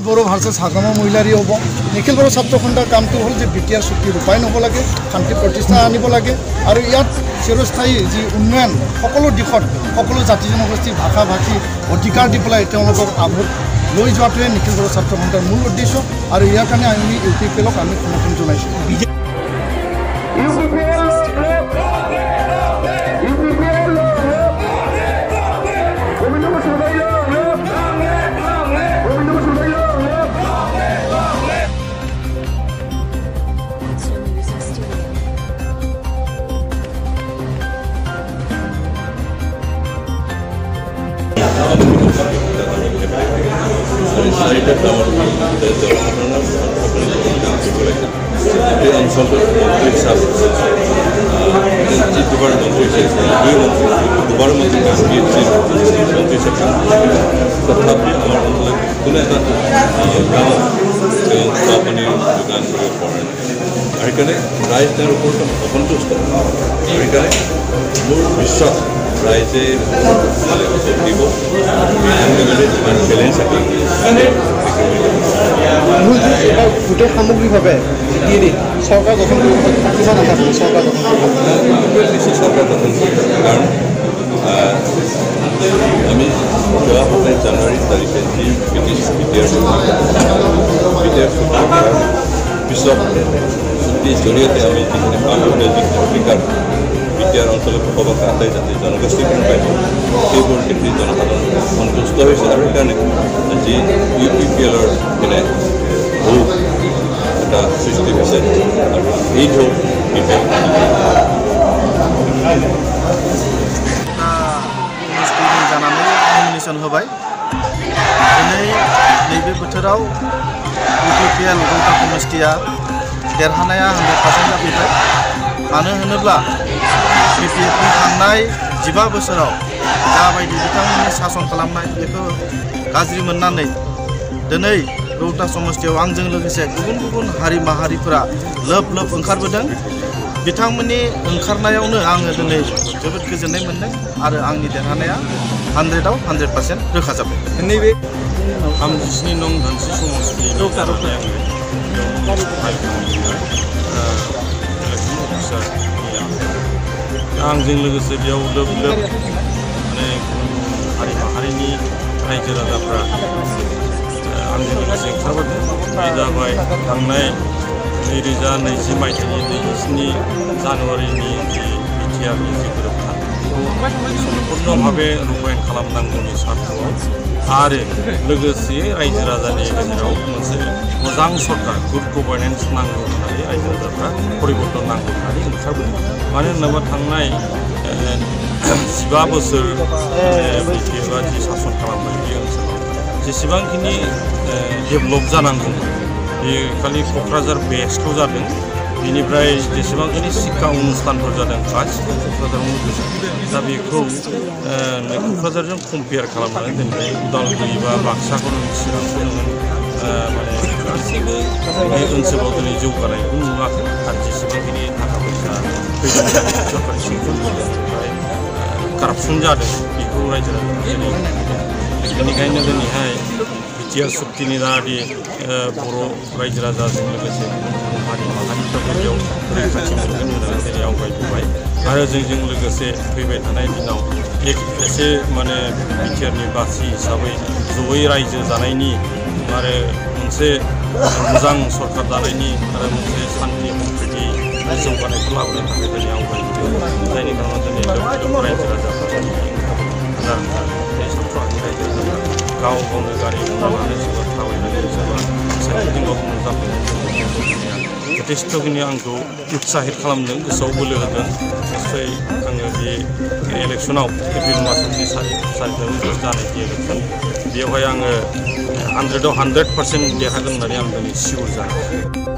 बर' versus हाग्रामा महिलारी হ'ব निखिल बर' ছাত্ৰ খণ্ডৰ কামটো হ'ল যে বিটিআৰ চুক্তি ৰূপায়ণ হ'ব লাগে শান্তি প্ৰতিষ্ঠা আনিব লাগে আৰু ইয়াত চিৰস্থায়ী যি উন্নয়ন সকলো দিশত সকলো জাতি জনগোষ্ঠীৰ ভাষা ভাষী অধিকাৰ দি পেলাই তেওঁলোকক আভোগ লৈ যোৱাটোৱে নিখীল বৰ' ছাত্ৰ খণ্ডৰ মূল উদ্দেশ্য আৰু ইয়াৰ কাৰণে আমি ইউপিপিএলক আমি সমৰ্থন জনাইছোঁ। ৰাইজৰ ওপৰত অসন্তুষ্ট সেইকাৰণে মোৰ বিশ্বাস ৰাইজে দিব যিমান বেলেঞ্চ গোটেই সামগ্ৰিকভাৱে চৰকাৰ গঠন কৰিব কিমান আশা কৰি চৰকাৰ গঠন চৰকাৰ গঠন কৰিব কাৰণ আমি যোৱা 27 জানুৱাৰী তাৰিখে যি বিটিআৰ পিছত চুক্তিৰ জৰিয়তে আমি যিখিনি কাম কৰিলে যিখিনি অধিকাৰ বিটিআৰ অঞ্চলত বসবাস আদায় যাতে জনগোষ্ঠীখিনি পাইছোঁ সেইবোৰ দেখি জনসাধাৰণ সন্তুষ্ট হৈছে আৰু সেইকাৰণে আজি ইউপিপিএলৰ মানে ঢৌ এটা সৃষ্টি হৈছে আৰু এই ঢৌ जानानै नमिनेसन होबाय दिनै नैबे बोथोराव इउपिपिएल गौता समष्टिया देरहानाया 100% जाफैबाय मानो होनोब्ला बिपिएफनि थांनाय 15 बोसोराव जाबायदि बिथांमोननि सासन खालामनाय बेखौ गाज्रि मोननानै दिनै गौता समष्टियाव आंजों लोगोसे गुबुन गुबुन हारि माहारिफोरा लोब लोब ओंखारबोदों बिथांमोननि ओंखारनायावनो आङो दिनै जोबोद गोजोननाय मोनदों आरो आंनि देरहानाया 100आव 100% रोखा जाबाय। नैबे 37 नं धोनस्रि समष्टिनि आंजों लोगोसे बेयाव लोब लोब माने हारि माहारिनि रायजो राजाफ्रा आंजों लोगोसे ओंखारबोदों बे जाबाय थांनाय 2020 मायथाइनि 27 जानुवारिनि जि बिटिआरनि जि गोरोबथा सम्पुर्ण भावे रूपायन खालामनांगौनि सार्थआव आरो लोगोसे रायजो राजानि गेजेराव मोनसे मोजां सरकार गुड गभार्नेन्स नांगौ होननानै रायजो राजाफ्रा परिबर्तन नांगौ होननानै ओंखारबोदों मानो होनोबा थांनाय 15 बोसोर बिटिआरआ जि सासन खालामबाय बे ओनसोलाव जेसेबांखिनि डेभेलप जानांगौ बे खालि क'क्राझार बेस्टल' जादों बेनिफ्राय जेसेबांखिनि शिक्षा अनुष्ठानफोर जादों गासिबो क'क्राझारावनो गोसार दा बेखौ क'क्राझारजों कम्पेयार खालामनानै दिनै उदालगुरि बा बाक्साखौनो चिरांखौनो माने गासैबो बे ओनसोलाव दिनै जौगानायखौ नुवाखै आरो जेसेबांखिनि थाखा फैसा फैदों सरकारि सेक्टरनिफ्राय कारापसन जादों बेखौ रायजो राजाफोरा बेनिखायनो दिनैहाय बिटिआर चुक्तिनि दादि बर' रायजो राजाजों लोगोसे हारि माहारिफ्राबो बेयाव रैखाथि मोनगोन होननानै दिनै आवगायबोबाय आरो जोंजों लोगोसे फैबाय थानाय दिनाव एसे माने बिटिआरनि बासि हिसाबै जयै रायजो जानायनि आरो मोनसे मोजां सरकार दानायनि आरो मोनसे शान्ति सम्प्रिति जौगानायखौ लाबोनो थाखाय दिनै आवगायबोदों जायनि खारनाव दिनै रायजो राजाफोरा सात्र'नि रायजो राजाफ्रा गाव गावनो गारि लानानै सोरबा थाबायनानै सोरबा साइकेलजों गावखौनो जाफैनानै जथेस्थ'खिनि आंखौ उत्साहित खालामदों गोसोआव बोलो होदों निश्चय आङो बे इलेक्सनाव एप्रिल मासनि 4 जानुवारि जानाय जि इलेक्सन बेवहाय आङो 100आव 100% देरहागोन होननानै आं दिनै सियर जायो।